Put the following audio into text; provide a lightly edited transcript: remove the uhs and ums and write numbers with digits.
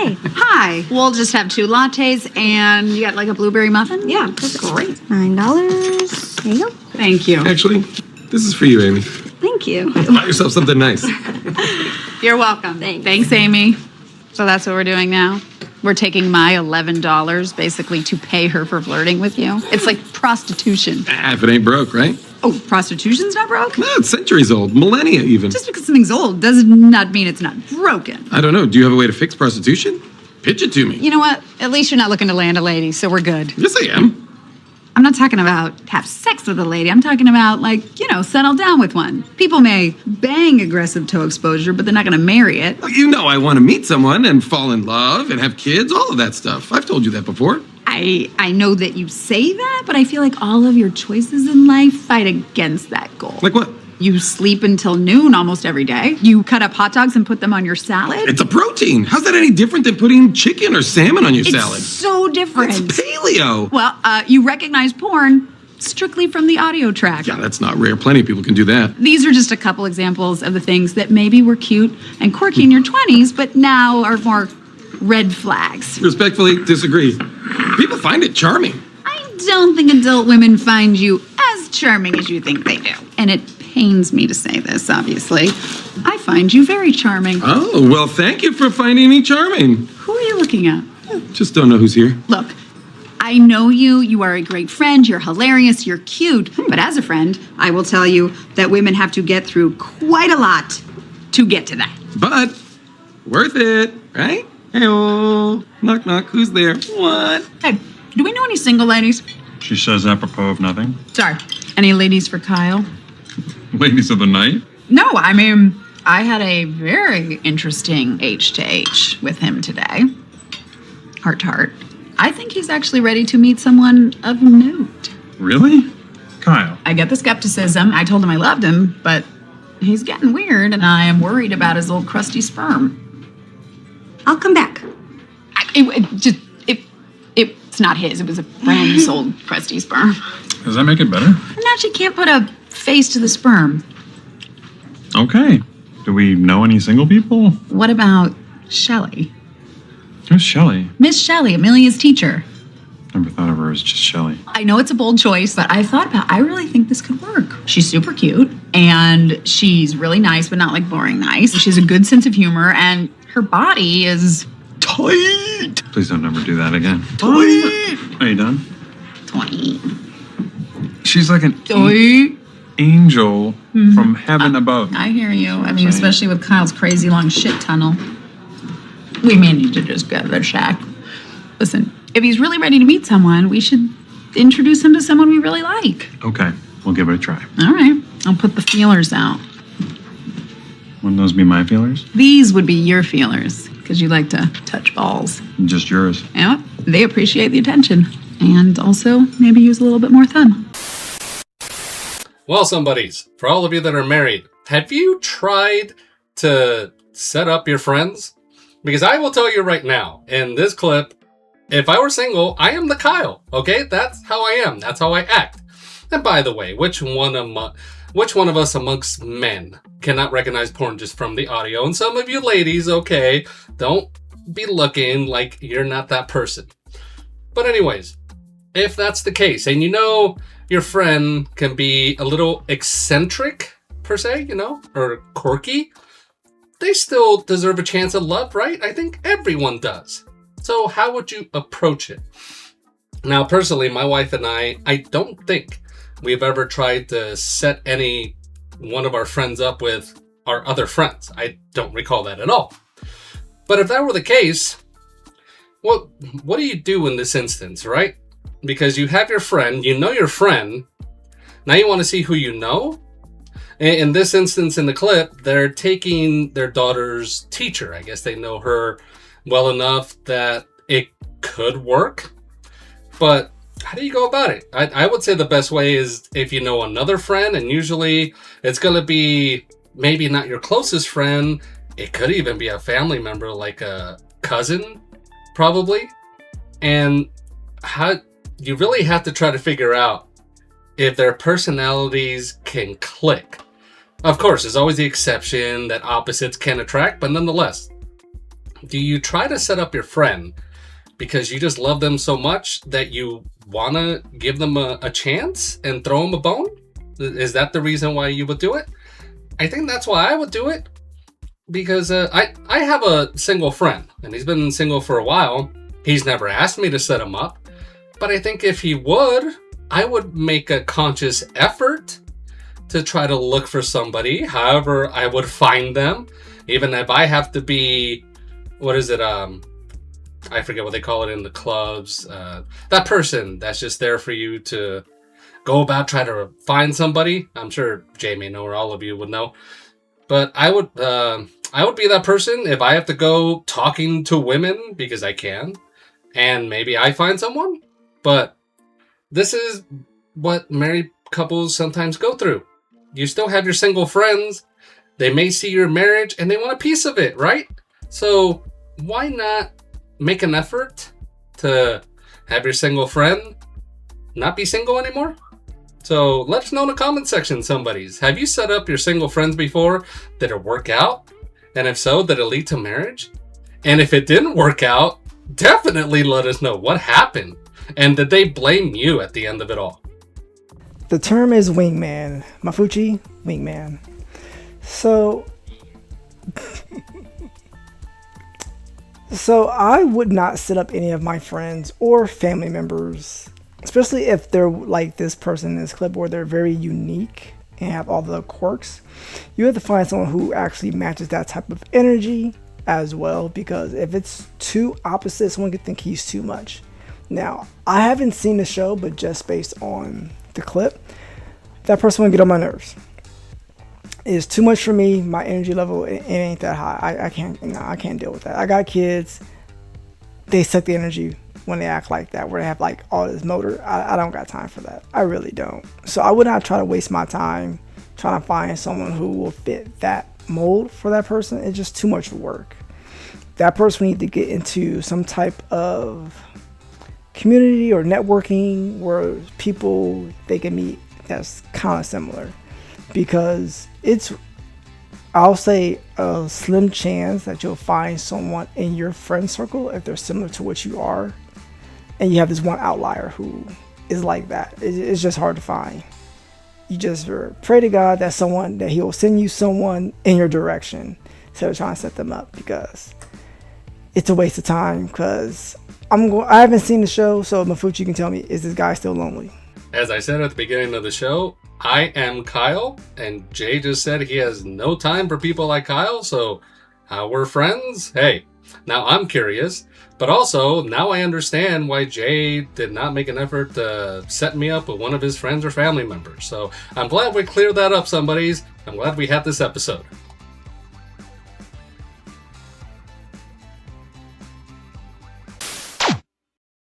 Hey. Hi. We'll just have 2 lattes, and you got like a blueberry muffin? Yeah, that's great. $9. There you go. Thank you. Actually, this is for you, Amy. Thank you. Buy yourself something nice. You're welcome. Thanks, Amy. So that's what we're doing now? We're taking my $11 basically to pay her for flirting with you. It's like prostitution. If it ain't broke, right? Oh, prostitution's not broke? No, it's centuries old, millennia even. Just because something's old does not mean it's not broken. I don't know. Do you have a way to fix prostitution? Pitch it to me. You know what? At least you're not looking to land a lady, so we're good. Yes, I am. I'm not talking about have sex with a lady. I'm talking about, like, settle down with one. People may bang aggressive toe exposure, but they're not going to marry it. Well, you know I want to meet someone and fall in love and have kids, all of that stuff. I've told you that before. I know that you say that, but I feel like all of your choices in life fight against that goal. Like what? You sleep until noon almost every day. You cut up hot dogs and put them on your salad. It's a protein. How's that any different than putting chicken or salmon on your salad? It's so different. It's paleo. Well, you recognize porn strictly from the audio track. Yeah, that's not rare. Plenty of people can do that. These are just a couple examples of the things that maybe were cute and quirky in your 20s, but now are more red flags. Respectfully disagree. People find it charming. I don't think adult women find you as charming as you think they do. And it pains me to say this, obviously. I find you very charming. Oh, well, thank you for finding me charming. Who are you looking at? Just don't know who's here. Look, I know you. You are a great friend. You're hilarious. You're cute. But as a friend, I will tell you that women have to get through quite a lot to get to that. But worth it, right? Hey-oh. Knock, knock. Who's there? What? Hey, do we know any single ladies? She says apropos of nothing. Sorry. Any ladies for Kyle? Ladies of the night? No, I mean, I had a very interesting H to H with him today. Heart to heart. I think he's actually ready to meet someone of note. Really? Kyle. I get the skepticism. I told him I loved him, but he's getting weird, and I am worried about his old crusty sperm. I'll come back. It's not his. It was a friend's old crusty sperm. Does that make it better? Now she can't put a face to the sperm. Okay. Do we know any single people? What about Shelley? Who's Shelley? Miss Shelley, Amelia's teacher. Never thought of her as just Shelley. I know it's a bold choice, but I really think this could work. She's super cute, and she's really nice, but not like boring nice. She has a good sense of humor, and her body is Tight! Please don't ever do that again. tight. Are you done? Tight. She's like an Tight. angel from heaven above. I hear you. I mean, Saying. especially with Kyle's crazy long shit tunnel. We may need to just go to the shack. Listen, if he's really ready to meet someone, we should introduce him to someone we really like. Okay, we'll give it a try. All right. I'll put the feelers out. Wouldn't those be my feelers? These would be your feelers, because you like to touch balls. Just yours. Yeah, they appreciate the attention. And also, maybe use a little bit more thumb. Well, some buddies, for all of you that are married, have you tried to set up your friends? Because I will tell you right now, in this clip, if I were single, I am the Kyle, okay? That's how I am. That's how I act. And by the way, which one of us amongst men cannot recognize porn just from the audio? And some of you ladies, okay, don't be looking like you're not that person. But anyways, if that's the case, and you know your friend can be a little eccentric, per se, or quirky, they still deserve a chance at love, right? I think everyone does. So how would you approach it? Now, personally, my wife and I don't think we've ever tried to set any one of our friends up with our other friends. I don't recall that at all. But if that were the case, well, what do you do in this instance, right? Because you have your friend, you know your friend, now you want to see who you know? In this instance in the clip, they're taking their daughter's teacher. I guess they know her well enough that it could work. But how do you go about it? I would say the best way is if you know another friend, and usually it's going to be maybe not your closest friend. It could even be a family member, like a cousin, probably. And you really have to try to figure out if their personalities can click. Of course, there's always the exception that opposites can attract, but nonetheless, do you try to set up your friend because you just love them so much that you want to give them a chance and throw them a bone? Is that the reason why you would do it? I think that's why I would do it. Because I have a single friend, and he's been single for a while. He's never asked me to set him up. But I think if he would, I would make a conscious effort to try to look for somebody. However, I would find them. Even if I have to be, what is it? I forget what they call it in the clubs. That person that's just there for you to go about, try to find somebody. I'm sure Jay may know, or all of you would know. But I would be that person if I have to go talking to women because I can, and maybe I find someone. But this is what married couples sometimes go through. You still have your single friends. They may see your marriage and they want a piece of it, right? So why not make an effort to have your single friend not be single anymore? So let us know in the comment section, somebody's. Have you set up your single friends before? Did it work out? And if so, did it lead to marriage? And if it didn't work out, definitely let us know what happened. And did they blame you at the end of it all? The term is wingman. Mafuchi, wingman. So I would not set up any of my friends or family members, especially if they're like this person in this clip where they're very unique and have all the quirks. You have to find someone who actually matches that type of energy as well, because if it's too opposite, someone could think he's too much. Now, I haven't seen the show, but just based on the clip, that person would get on my nerves. It's too much for me. My energy level, it ain't that high. I can't deal with that. I got kids. They suck the energy when they act like that, where they have like all this motor. I don't got time for that. I really don't. So I would not try to waste my time trying to find someone who will fit that mold for that person. It's just too much work. That person needs to get into some type of community or networking where people they can meet that's kind of similar, because it's, I'll say, a slim chance that you'll find someone in your friend circle if they're similar to what you are, and you have this one outlier who is like that. It's just hard to find. You just pray to God that he will send you someone in your direction instead of trying to set them up, because it's a waste of time. Because I haven't seen the show, so Mafuchi can tell me, is this guy still lonely? As I said at the beginning of the show, I am Kyle, and Jay just said he has no time for people like Kyle, so how we're friends? Hey, now I'm curious, but also now I understand why Jay did not make an effort to set me up with one of his friends or family members. So I'm glad we cleared that up, somebodies. I'm glad we had this episode.